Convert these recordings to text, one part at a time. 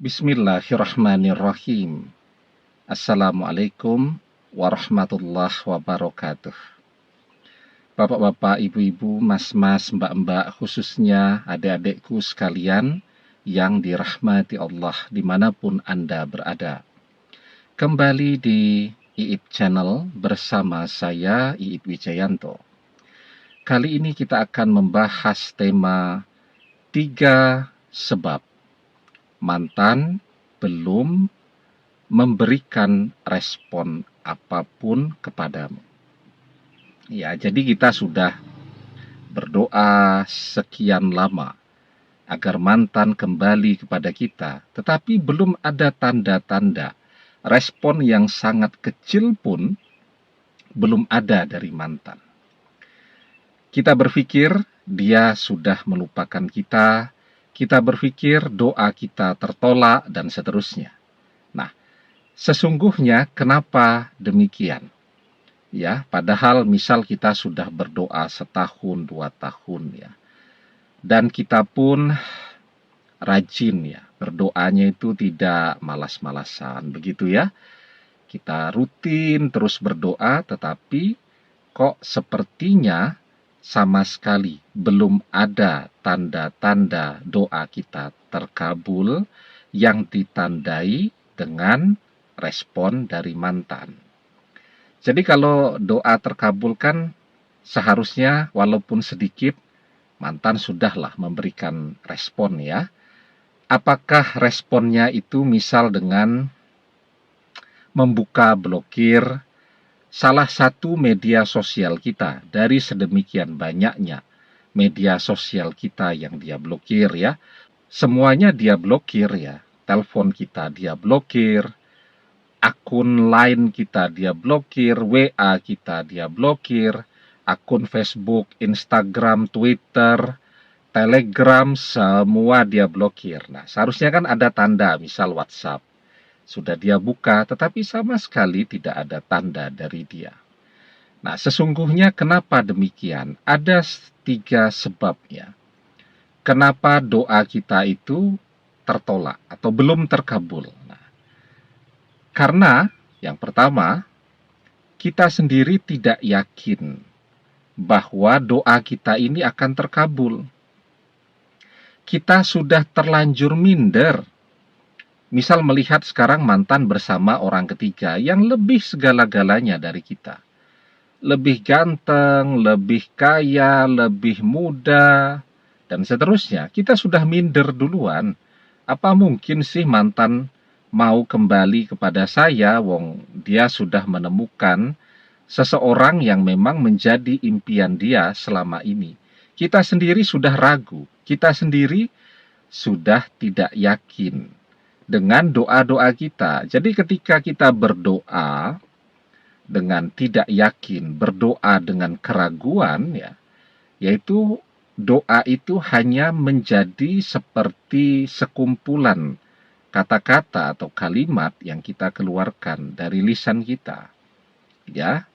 Bismillahirrahmanirrahim. Assalamualaikum warahmatullahi wabarakatuh. Bapak-bapak, ibu-ibu, mas-mas, mbak-mbak, khususnya adik-adikku sekalian yang dirahmati Allah dimanapun Anda berada. Kembali di IIP Channel bersama saya, IIP Wijayanto. Kali ini kita akan membahas tema 3 sebab mantan belum memberikan respon apapun kepadamu. Ya, jadi kita sudah berdoa sekian lama agar mantan kembali kepada kita, tetapi belum ada tanda-tanda respon yang sangat kecil pun belum ada dari mantan. Kita berpikir dia sudah melupakan kita berpikir doa kita tertolak, dan seterusnya. Nah, sesungguhnya kenapa demikian? Ya, padahal misal kita sudah berdoa setahun, 2 tahun ya. Dan kita pun rajin ya, berdoanya itu tidak malas-malasan, begitu ya. Kita rutin terus berdoa, tetapi kok sepertinya sama sekali belum ada tanda-tanda doa kita terkabul yang ditandai dengan respon dari mantan. Jadi kalau doa terkabul kan seharusnya walaupun sedikit mantan sudahlah memberikan respon ya. Apakah responnya itu misal dengan membuka blokir salah satu media sosial kita dari sedemikian banyaknya media sosial kita yang dia blokir ya. Semuanya dia blokir ya. Telepon kita dia blokir, akun lain kita dia blokir, WA kita dia blokir, akun Facebook, Instagram, Twitter, Telegram, semua dia blokir. Nah, seharusnya kan ada tanda, misal WhatsApp. Sudah dia buka, tetapi sama sekali tidak ada tanda dari dia. Nah, sesungguhnya kenapa demikian? Ada 3 sebabnya. Kenapa doa kita itu tertolak atau belum terkabul? Nah, karena yang pertama, kita sendiri tidak yakin bahwa doa kita ini akan terkabul. Kita sudah terlanjur minder. Misal melihat sekarang mantan bersama orang ketiga yang lebih segala-galanya dari kita. Lebih ganteng, lebih kaya, lebih muda, dan seterusnya. Kita sudah minder duluan. Apa mungkin sih mantan mau kembali kepada saya, wong dia sudah menemukan seseorang yang memang menjadi impian dia selama ini. Kita sendiri sudah ragu, kita sendiri sudah tidak yakin dengan doa-doa kita. Jadi ketika kita berdoa dengan tidak yakin, berdoa dengan keraguan ya, yaitu doa itu hanya menjadi seperti sekumpulan kata-kata atau kalimat yang kita keluarkan dari lisan kita. Ya,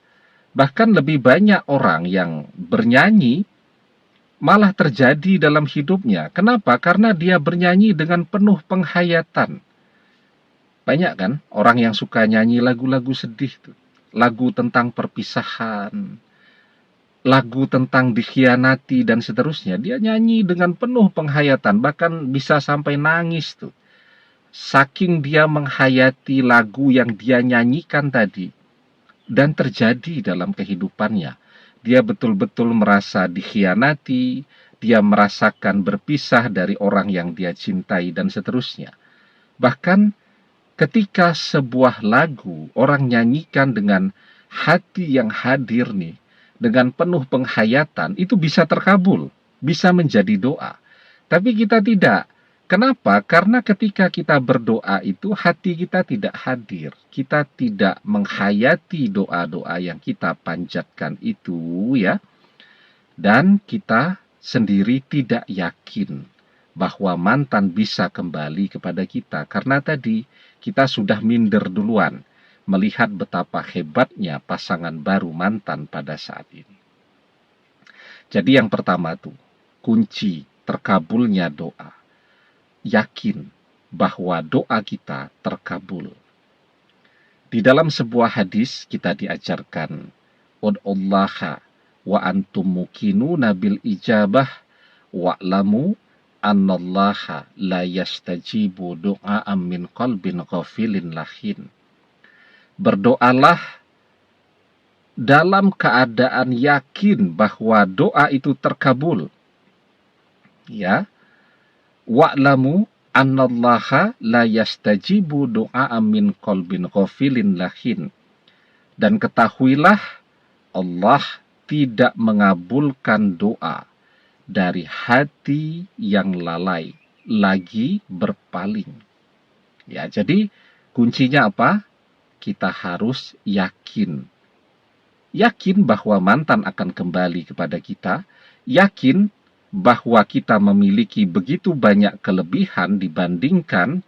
bahkan lebih banyak orang yang bernyanyi malah terjadi dalam hidupnya. Kenapa? Karena dia bernyanyi dengan penuh penghayatan. Banyak kan orang yang suka nyanyi lagu-lagu sedih tuh. Lagu tentang perpisahan, lagu tentang dikhianati dan seterusnya. Dia nyanyi dengan penuh penghayatan, bahkan bisa sampai nangis tuh. Saking dia menghayati lagu yang dia nyanyikan tadi dan terjadi dalam kehidupannya. Dia betul-betul merasa dikhianati, dia merasakan berpisah dari orang yang dia cintai dan seterusnya. Bahkan ketika sebuah lagu orang nyanyikan dengan hati yang hadir nih, dengan penuh penghayatan, itu bisa terkabul, bisa menjadi doa. Tapi kita tidak. Kenapa? Karena ketika kita berdoa itu hati kita tidak hadir. Kita tidak menghayati doa-doa yang kita panjatkan itu ya. Dan kita sendiri tidak yakin bahwa mantan bisa kembali kepada kita. Karena tadi kita sudah minder duluan melihat betapa hebatnya pasangan baru mantan pada saat ini. Jadi yang pertama tuh, kunci terkabulnya doa. Yakin bahwa doa kita terkabul. Di dalam sebuah hadis kita diajarkan, ud'ullaha wa antum muqinuna bil ijabah wa'lamu annallaha la yastajibu du'a'an min qalbin ghafilin lahin. Berdoalah dalam keadaan yakin bahwa doa itu terkabul. Ya, wa'lamu annallaha la yastajibu du'a'an min qalbin ghafilin lahin. Dan ketahuilah Allah tidak mengabulkan doa dari hati yang lalai, lagi berpaling. Ya, jadi kuncinya apa? Kita harus yakin. Yakin bahwa mantan akan kembali kepada kita. Yakin bahwa kita memiliki begitu banyak kelebihan dibandingkan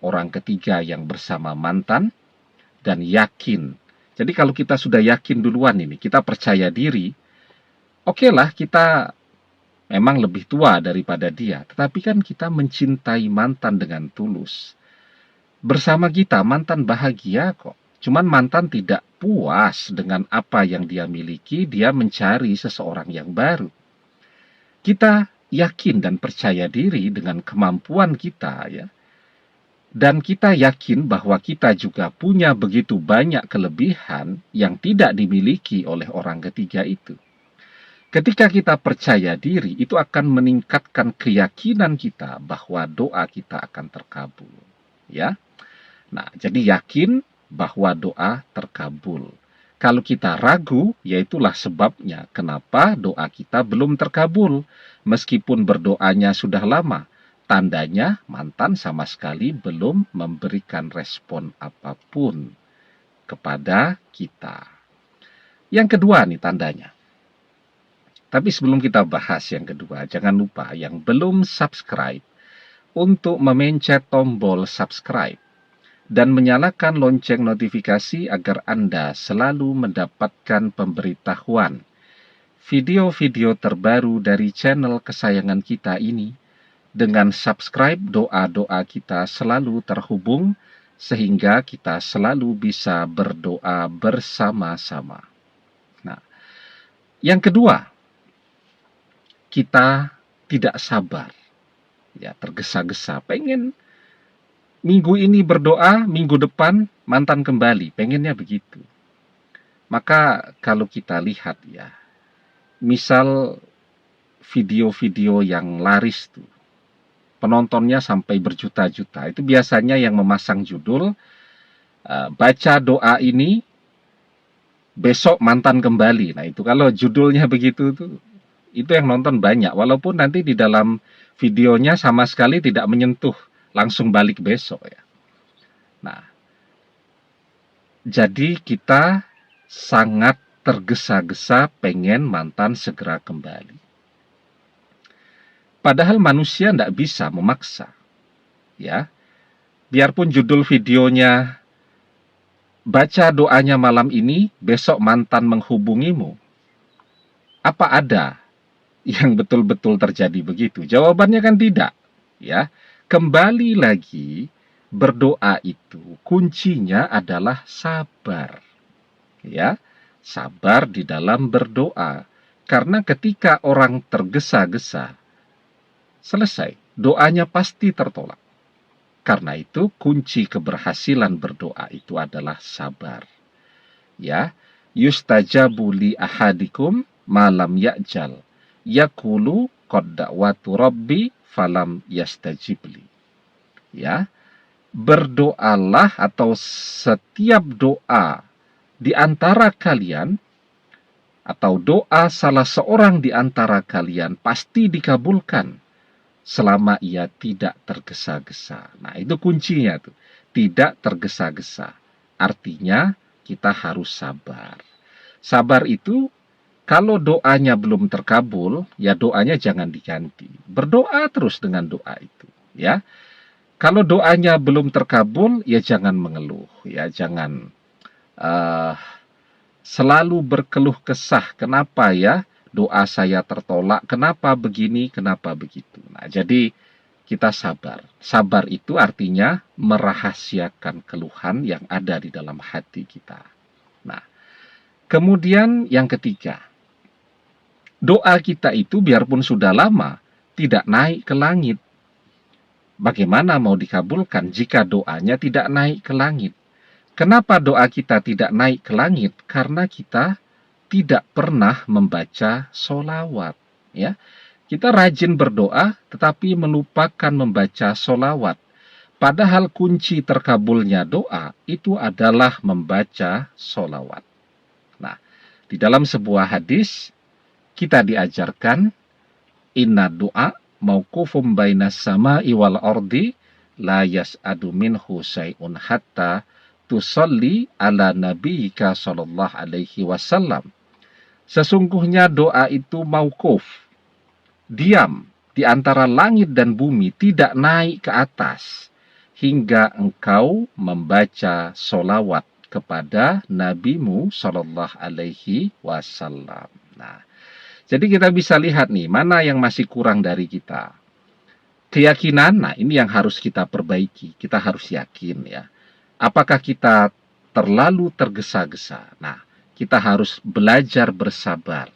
orang ketiga yang bersama mantan. Dan yakin. Jadi kalau kita sudah yakin duluan ini, kita percaya diri, oke lah kita memang lebih tua daripada dia, tetapi kan kita mencintai mantan dengan tulus. Bersama kita, mantan bahagia kok. Cuman mantan tidak puas dengan apa yang dia miliki, dia mencari seseorang yang baru. Kita yakin dan percaya diri dengan kemampuan kita, ya. Dan kita yakin bahwa kita juga punya begitu banyak kelebihan yang tidak dimiliki oleh orang ketiga itu. Ketika kita percaya diri, itu akan meningkatkan keyakinan kita bahwa doa kita akan terkabul. Ya. Nah, jadi yakin bahwa doa terkabul. Kalau kita ragu, yaitulah sebabnya kenapa doa kita belum terkabul. Meskipun berdoanya sudah lama, tandanya mantan sama sekali belum memberikan respon apapun kepada kita. Yang kedua nih tandanya. Tapi sebelum kita bahas yang kedua, jangan lupa yang belum subscribe untuk memencet tombol subscribe dan menyalakan lonceng notifikasi agar Anda selalu mendapatkan pemberitahuan video-video terbaru dari channel kesayangan kita ini. Dengan subscribe, doa-doa kita selalu terhubung sehingga kita selalu bisa berdoa bersama-sama. Nah, yang kedua, kita tidak sabar. Ya, tergesa-gesa, pengen minggu ini berdoa, minggu depan mantan kembali, pengennya begitu. Maka kalau kita lihat ya, misal video-video yang laris tuh, penontonnya sampai berjuta-juta, itu biasanya yang memasang judul, baca doa ini, besok mantan kembali. Nah itu kalau judulnya begitu tuh, itu yang nonton banyak, walaupun nanti di dalam videonya sama sekali tidak menyentuh langsung balik besok ya. Nah, jadi kita sangat tergesa-gesa pengen mantan segera kembali. Padahal manusia tidak bisa memaksa. Ya, biarpun judul videonya baca doanya malam ini, besok mantan menghubungimu. Apa ada yang betul-betul terjadi begitu? Jawabannya kan tidak. Ya, kembali lagi, berdoa itu kuncinya adalah sabar. Ya, sabar di dalam berdoa. Karena ketika orang tergesa-gesa, selesai, doanya pasti tertolak. Karena itu kunci keberhasilan berdoa itu adalah sabar. Ya, yustajabu li ahadikum malam ya'jal. Yaqulu qad da'watu rabbi falam yastajibli. Ya, berdoalah atau setiap doa di antara kalian atau doa salah seorang di antara kalian pasti dikabulkan selama ia tidak tergesa-gesa. Nah, itu kuncinya tuh. Tidak tergesa-gesa. Artinya kita harus sabar. Sabar itu kalau doanya belum terkabul, ya doanya jangan diganti. Berdoa terus dengan doa itu, ya. Kalau doanya belum terkabul, ya jangan mengeluh, ya jangan selalu berkeluh kesah. Kenapa ya doa saya tertolak? Kenapa begini? Kenapa begitu? Nah, jadi kita sabar. Sabar itu artinya merahasiakan keluhan yang ada di dalam hati kita. Nah, kemudian yang ketiga, doa kita itu biarpun sudah lama tidak naik ke langit. Bagaimana mau dikabulkan jika doanya tidak naik ke langit? Kenapa doa kita tidak naik ke langit? Karena kita tidak pernah membaca sholawat. Ya, kita rajin berdoa, tetapi melupakan membaca sholawat. Padahal kunci terkabulnya doa itu adalah membaca sholawat. Nah, di dalam sebuah hadis, kita diajarkan, inna doa mauqufum bainas sama'i wal ardi la yas'adu minhu syai'un hatta tusalli ala nabiyyika sallallahu alaihi wasallam. Sesungguhnya doa itu mauquf, diam di antara langit dan bumi, tidak naik ke atas hingga engkau membaca solawat kepada nabimu sallallahu alaihi wasallam. Nah, jadi kita bisa lihat nih, mana yang masih kurang dari kita. Keyakinan, nah ini yang harus kita perbaiki. Kita harus yakin ya. Apakah kita terlalu tergesa-gesa? Nah, kita harus belajar bersabar.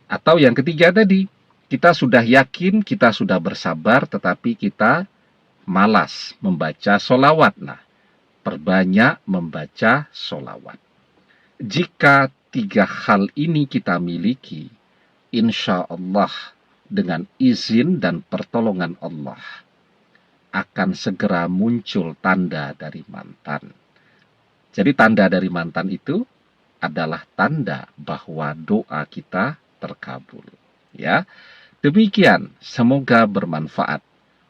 Atau yang ketiga tadi, kita sudah yakin, kita sudah bersabar, tetapi kita malas membaca solawat. Nah, perbanyak membaca solawat. Jika tiga hal ini kita miliki, insya Allah dengan izin dan pertolongan Allah akan segera muncul tanda dari mantan. Jadi tanda dari mantan itu adalah tanda bahwa doa kita terkabul. Ya, demikian. Semoga bermanfaat.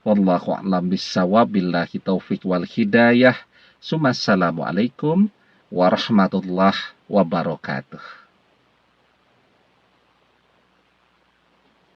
Wallahu a'lam bishawab. Billahi taufiq wal hidayah. Assalamualaikum warahmatullahi wabarakatuh.